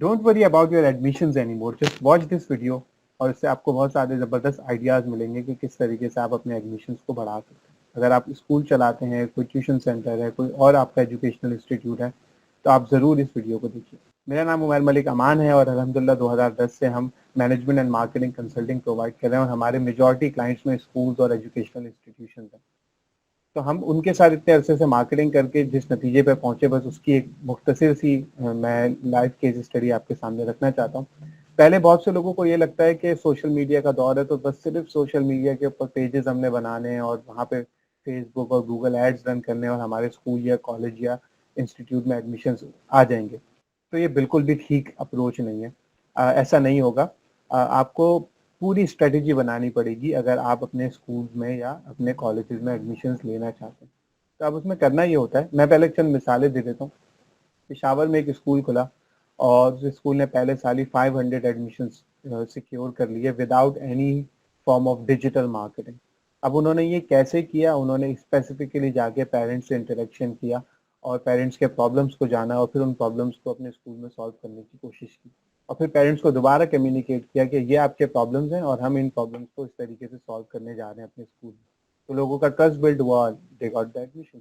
Don't worry about your admissions anymore, just watch this video और इससे आपको बहुत सारे ज़बरदस्त आइडियाज़ मिलेंगे कि किस तरीके से आप अपने एडमिशंस को बढ़ा सकते हैं। अगर आप स्कूल चलाते हैं, कोई ट्यूशन सेंटर है, कोई और आपका एजुकेशनल इंस्टीट्यूट है, तो आप ज़रूर इस वीडियो को देखिए। मेरा नाम उमर मलिक अमान है और अल्हम्दुलिल्लाह 2010 से हम management and marketing consulting provide कर रहे हैं और हमारे मेजॉरिटी क्लाइंट्स में स्कूल्स और एजुकेशनल इंस्टीट्यूशन हैं। तो हम उनके साथ इतने अरसे से मार्केटिंग करके जिस नतीजे पे पहुंचे, बस उसकी एक मुख्तसर सी मैं लाइव केस स्टडी आपके सामने रखना चाहता हूँ। पहले बहुत से लोगों को ये लगता है कि सोशल मीडिया का दौर है तो बस सिर्फ सोशल मीडिया के ऊपर पेजेस हमने बनाने हैं और वहाँ पे फेसबुक और गूगल एड्स रन करने और हमारे स्कूल या कॉलेज या इंस्टीट्यूट में एडमिशन आ जाएंगे। तो ये बिल्कुल भी ठीक अप्रोच नहीं है। ऐसा नहीं होगा। आपको पूरी स्ट्रेटेजी बनानी पड़ेगी अगर आप अपने स्कूल में या अपने कॉलेजेस में एडमिशन्स लेना चाहते हैं। तो अब उसमें करना ये होता है, मैं पहले चंद मिसालें दे देता हूँ। पेशावर में एक स्कूल खुला और उस स्कूल ने पहले साल ही 500 एडमिशन्स सिक्योर कर लिए without any form of digital marketing. अब उन्होंने ये कैसे किया? उन्होंने स्पेसिफिकली जाके पेरेंट्स से इंटरेक्शन किया और पेरेंट्स के प्रॉब्लम्स को जाना और फिर उन प्रॉब्लम्स को अपने स्कूल में सॉल्व करने की कोशिश की और फिर पेरेंट्स को दोबारा कम्युनिकेट किया कि ये आपके प्रॉब्लम्स हैं और हम इन प्रॉब्लम्स को इस तरीके से सॉल्व करने जा रहे हैं अपने स्कूल में। तो लोगों का ट्रस्ट बिल्ड हुआ और दे गॉट द एडमिशन।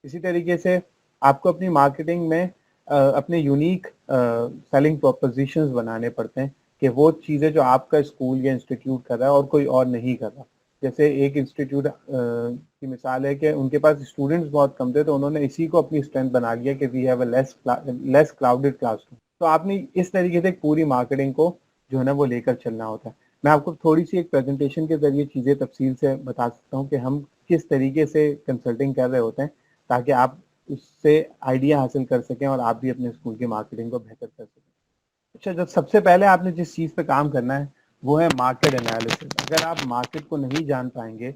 इसी तरीके से आपको अपनी मार्केटिंग में अपने यूनिक सेलिंग प्रोपोजिशंस बनाने पड़ते हैं कि वो चीज़ें जो आपका स्कूल या इंस्टीट्यूट कर रहा है और कोई और नहीं कर रहा। जैसे एक इंस्टीट्यूट की मिसाल है कि उनके पास स्टूडेंट्स बहुत कम थे तो उन्होंने इसी को अपनी स्ट्रेंथ बना लिया कि we have a less crowded classroom. तो आपने इस तरीके से पूरी मार्केटिंग को जो है ना वो लेकर चलना होता है। मैं आपको थोड़ी सी एक प्रेजेंटेशन के जरिए चीज़ें तफसील से बता सकता हूँ कि हम किस तरीके से कंसल्टिंग कर रहे होते हैं ताकि आप उससे आइडिया हासिल कर सकें और आप भी अपने स्कूल की मार्केटिंग को बेहतर कर सकें। अच्छा, जब सबसे पहले आपने जिस चीज़ पे काम करना है वो है मार्केट एनालिसिस। अगर आप मार्केट को नहीं जान पाएंगे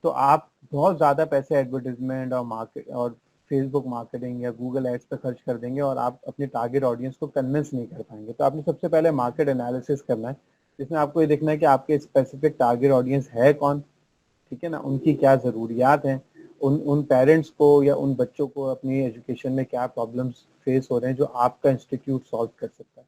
तो आप बहुत ज़्यादा पैसे एडवर्टीजमेंट और मार्केट और फेसबुक मार्केटिंग या गूगल एड्स पे खर्च कर देंगे और आप अपने टारगेट ऑडियंस को कन्विंस नहीं कर पाएंगे। तो आपने सबसे पहले मार्केट एनालिसिस करना है, जिसमें आपको ये देखना है कि आपके स्पेसिफिक टारगेट ऑडियंस है कौन, ठीक है ना, उनकी क्या ज़रूरियात हैं, उन पेरेंट्स को या उन बच्चों को अपनी एजुकेशन में क्या प्रॉब्लम्स फेस हो रहे हैं जो आपका इंस्टीट्यूट सॉल्व कर सकता है।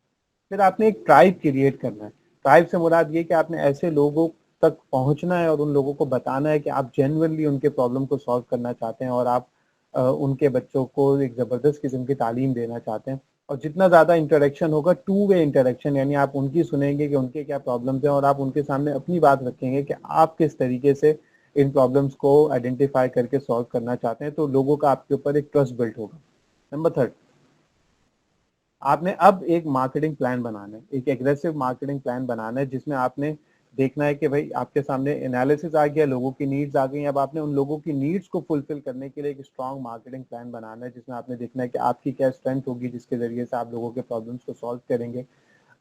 फिर आपने एक ट्राइब क्रिएट करना है। ट्राइब से मुराद ये कि आपने ऐसे लोगों तक पहुंचना है और उन लोगों को बताना है कि आप जेन्युइनली उनके प्रॉब्लम को सॉल्व करना चाहते हैं और आप उनके बच्चों को एक ज़बरदस्त किस्म की तालीम देना चाहते हैं। और जितना ज़्यादा इंटरेक्शन होगा, टू वे इंटरेक्शन, यानी आप उनकी सुनेंगे कि उनके क्या प्रॉब्लम्स हैं और आप उनके सामने अपनी बात रखेंगे कि आप किस तरीके से इन प्रॉब्लम्स को आइडेंटिफाई करके सॉल्व करना चाहते हैं, तो लोगों का आपके ऊपर एक ट्रस्ट बिल्ड होगा। नंबर थर्ड, आपने अब एक मार्केटिंग प्लान बनाना है, एक एग्रेसिव मार्केटिंग प्लान बनाना है जिसमें आपने देखना है कि भाई आपके सामने एनालिसिस आ गया, लोगों की नीड्स आ गई। अब आपने उन लोगों की नीड्स को फुलफिल करने के लिए एक स्ट्रॉन्ग मार्केटिंग प्लान बनाना है जिसमें आपने देखना है कि आपकी क्या स्ट्रेंथ होगी जिसके जरिए से आप लोगों के प्रॉब्लम्स को सॉल्व करेंगे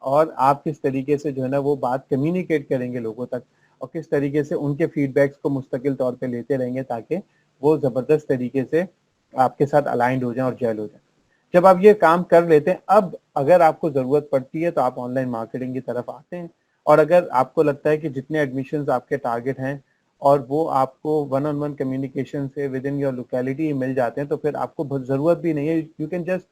और आप किस तरीके से जो है ना वो बात कम्युनिकेट करेंगे लोगों तक और किस तरीके से उनके फीडबैक्स को मुस्तकिल तौर पे लेते रहेंगे ताकि वो ज़बरदस्त तरीके से आपके साथ अलाइंड हो जाएं और जेल हो जाएं। जब आप ये काम कर लेते हैं, अब अगर आपको ज़रूरत पड़ती है तो आप ऑनलाइन मार्केटिंग की तरफ आते हैं और अगर आपको लगता है कि जितने एडमिशन्स आपके टारगेट हैं और वो आपको वन ऑन वन कम्युनिकेशन से विद इन योर लोकेलिटी मिल जाते हैं तो फिर आपको ज़रूरत भी नहीं है। You can just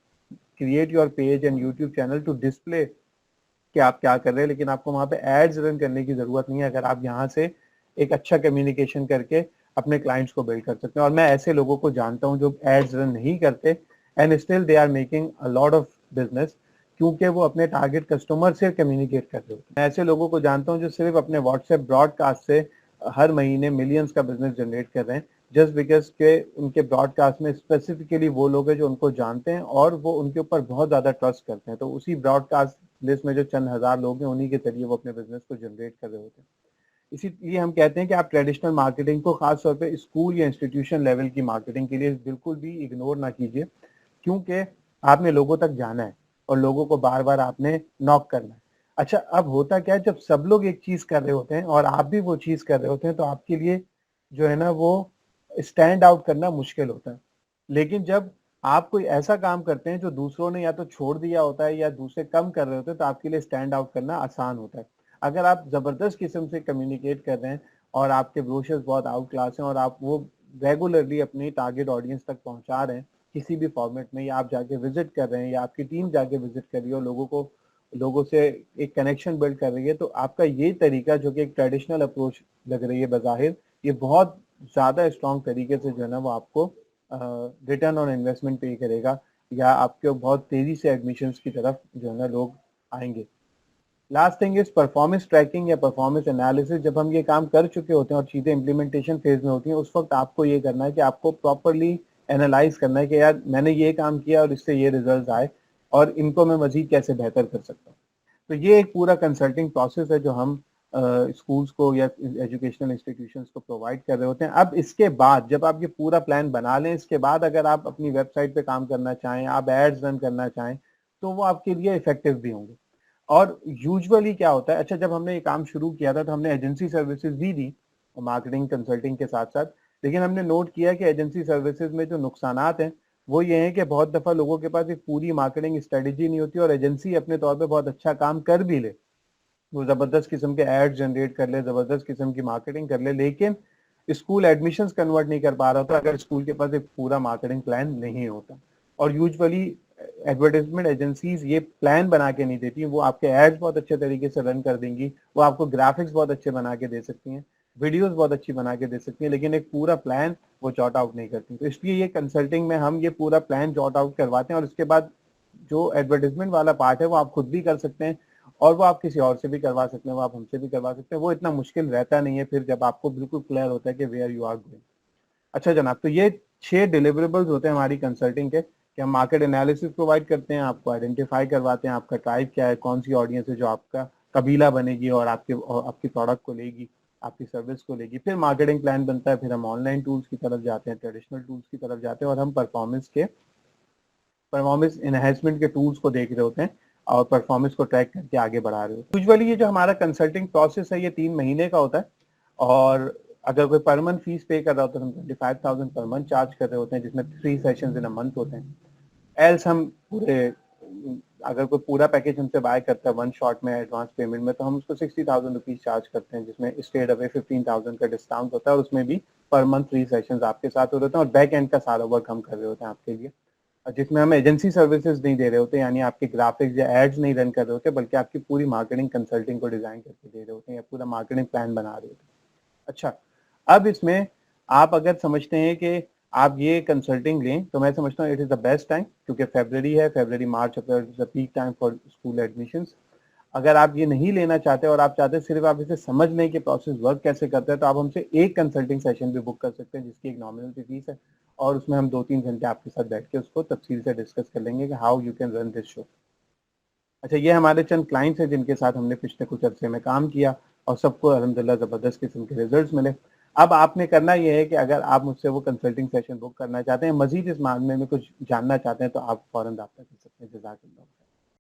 create your page and YouTube channel to display कि आप क्या कर रहे हैं, लेकिन आपको वहाँ पे एड्स रन करने की ज़रूरत नहीं है अगर आप यहाँ से एक अच्छा कम्युनिकेशन करके अपने क्लाइंट्स को बिल्ड कर सकते हैं। और मैं ऐसे लोगों को जानता हूँ जो एड्स रन नहीं करते and still they are making a lot of business क्योंकि वो अपने टारगेट कस्टमर से कम्युनिकेट कर रहे होते हैं। मैं ऐसे लोगों को जानता हूँ जो सिर्फ अपने व्हाट्सएप ब्रॉडकास्ट से हर महीने मिलियंस का बिजनेस जनरेट कर रहे हैं जस्ट बिकॉज के उनके ब्रॉडकास्ट में स्पेसिफिकली वो लोग हैं जो उनको जानते हैं और वो उनके ऊपर बहुत ज़्यादा ट्रस्ट करते हैं। तो उसी ब्रॉडकास्ट लिस्ट में जो चंद हज़ार लोग हैं उन्हीं के जरिए वो अपने बिजनेस को जनरेट कर रहे होते हैं। इसीलिए हम कहते हैं कि आप ट्रेडिशनल मार्केटिंग को खास तौर पे स्कूल या इंस्टीट्यूशन लेवल की मार्केटिंग के लिए बिल्कुल भी इग्नोर ना कीजिए क्योंकि आपने लोगों तक जाना है और लोगों को बार बार आपने नॉक करना है। अच्छा, अब होता क्या है जब सब लोग एक चीज़ कर रहे होते हैं और आप भी वो चीज़ कर रहे होते हैं तो आपके लिए जो है ना वो स्टैंड आउट करना मुश्किल होता है। लेकिन जब आप कोई ऐसा काम करते हैं जो दूसरों ने या तो छोड़ दिया होता है या दूसरे कम कर रहे होते हैं तो आपके लिए स्टैंड आउट करना आसान होता है। अगर आप ज़बरदस्त किस्म से कम्युनिकेट कर रहे हैं और आपके ब्रोशर्स बहुत आउट क्लास हैं और आप वो रेगुलरली अपनी टारगेट ऑडियंस तक पहुंचा रहे हैं किसी भी फॉर्मेट में, या आप जाके विजिट कर रहे हैं या आपकी टीम जाके विजिट कर रही है और लोगों को लोगों से एक कनेक्शन बिल्ड कर रही है, तो आपका ये तरीका जो कि एक ट्रेडिशनल अप्रोच लग रही है बज़ाहिर, ये बहुत ज़्यादा स्ट्रॉन्ग तरीके से जो है ना वो आपको रिटर्न ऑन इन्वेस्टमेंट पे करेगा, या आपके बहुत तेज़ी से एडमिशन्स की तरफ जो है ना लोग आएँगे। Last thing is performance tracking या परफॉर्मेंस एनालिसिस। जब हम ये काम कर चुके होते हैं और चीज़ें इम्प्लीमेंटेशन फेज़ में होती हैं, उस वक़्त आपको ये करना है कि आपको प्रॉपर्ली एनालाइज़ करना है कि यार मैंने ये काम किया और इससे ये रिज़ल्ट्स आए और इनको मैं मज़ीद कैसे बेहतर कर सकता हूँ। तो ये एक पूरा कंसल्टिंग प्रोसेस है जो हम स्कूल्स को या एजुकेशनल इंस्टीट्यूशंस को प्रोवाइड कर रहे होते हैं। अब इसके बाद जब आप ये पूरा प्लान बना लें, इसके बाद अगर आप अपनी वेबसाइट पे काम करना चाहें, आप एड्स रन करना चाहें, तो वो आपके लिए इफ़ेक्टिव भी होंगे। और यूजुअली क्या होता है, अच्छा जब हमने ये काम शुरू किया था तो हमने एजेंसी सर्विसेज भी दी मार्केटिंग कंसल्टिंग के साथ-साथ, लेकिन हमने नोट किया कि एजेंसी सर्विसेज में जो नुकसानात हैं, वो ये हैं कि बहुत दफ़ा लोगों के पास एक पूरी मार्केटिंग स्ट्रेटजी नहीं होती और एजेंसी अपने तौर पे बहुत अच्छा काम कर भी ले, वो ज़बरदस्त किस्म के एड जनरेट कर ले, ज़बरदस्त किस्म की मार्केटिंग कर ले, लेकिन स्कूल एडमिशंस कन्वर्ट नहीं कर पा रहा होता अगर स्कूल के पास एक पूरा मार्केटिंग प्लान नहीं होता। और यूजुअली एडवर्टाइजमेंट एजेंसीज ये प्लान बना के नहीं देती, वो आपके एड्स बहुत अच्छे तरीके से रन कर देंगी, वो आपको ग्राफिक्स बहुत अच्छे बना के दे सकती हैं, वीडियोस बहुत अच्छी बना के दे सकती हैं, लेकिन एक पूरा प्लान वो जॉट आउट नहीं करती। तो इसलिए ये कंसल्टिंग में हम ये पूरा प्लान जॉट आउट करवाते हैं और उसके बाद जो एडवर्टाइजमेंट वाला पार्ट है वो आप खुद भी कर सकते हैं और वो आप किसी और से भी करवा सकते हैं, वो आप हमसे भी करवा सकते हैं। वो इतना मुश्किल रहता नहीं है फिर जब आपको बिल्कुल क्लियर होता है कि वेयर यू आर गोइंग। अच्छा जनाब, तो ये 6 डिलिवरेबल्स होते हैं हमारी कंसल्टिंग के कि हम मार्केट एनालिसिस प्रोवाइड करते हैं, आपको आइडेंटिफाई करवाते हैं आपका ट्राइब क्या है, कौन सी ऑडियंस है जो आपका कबीला बनेगी और आपकी प्रोडक्ट को लेगी, आपकी सर्विस को लेगी। फिर मार्केटिंग प्लान बनता है, फिर हम ऑनलाइन टूल्स की तरफ जाते हैं, ट्रेडिशनल टूल्स की तरफ जाते हैं और हम परफॉर्मेंस एनहेंसमेंट के टूल्स को देख रहे होते हैं और परफॉर्मेंस को ट्रैक करके आगे बढ़ा रहे होते हैं। यूजुअली ये जो हमारा कंसल्टिंग प्रोसेस है ये 3 महीने का होता है और अगर कोई पर मंथ फीस पे कर रहा होता है तो हम 25,000 पर मंथ चार्ज कर रहे होते हैं, जिसमें 3 सेशंस इन अ मंथ होते हैं। एल्स हम पूरे अगर कोई पूरा पैकेज हमसे बाय करता है वन शॉट में एडवांस पेमेंट में, तो हम उसको 60,000 रुपीज चार्ज करते हैं, जिसमें स्टेट अवे 15,000 का डिस्काउंट होता है और उसमें भी पर मंथ 3 सेशंस आपके साथ हो रहे होते हैं और बैक एंड का सारा वर्क हम कर रहे होते हैं आपके लिए, जिसमें हम एजेंसी सर्विसेज नहीं दे रहे होते, यानी आपके ग्राफिक्स या एड्स नहीं रन कर रहे होते, बल्कि आपकी पूरी मार्केटिंग कंसल्टिंग को डिजाइन करके दे रहे होते हैं या पूरा मार्केटिंग प्लान बना रहे होते हैं। अच्छा, अब इसमें आप अगर समझते हैं कि आप ये कंसल्टिंग लें, तो मैं समझता हूँ it is the best time, क्योंकि फरवरी है, February March April is the peak time for school admissions. अगर आप ये नहीं लेना चाहते और आप चाहते हैं सिर्फ आप इसे समझ लें कि प्रोसेस वर्क कैसे करता है, तो आप हमसे एक कंसल्टिंग सेशन भी बुक कर सकते हैं, जिसकी एक नॉमिनल सी फीस है और उसमें हम 2-3 घंटे आपके साथ बैठ के उसको तफसील से डिस्कस कर लेंगे कि how you can run this show. अच्छा, ये हमारे चंद क्लाइंट्स हैं जिनके साथ हमने पिछले कुछ अरसे में काम किया और सबको अल्हम्दुलिल्लाह ज़बरदस्त किस्म के रिजल्ट्स मिले। अब आपने करना ये है कि अगर आप मुझसे वो कंसल्टिंग सेशन बुक करना चाहते हैं, मज़ीद इस मामले में कुछ जानना चाहते हैं, तो आप फ़ौरन राब्ता कर सकते हैं। जज़ाकल्लाह।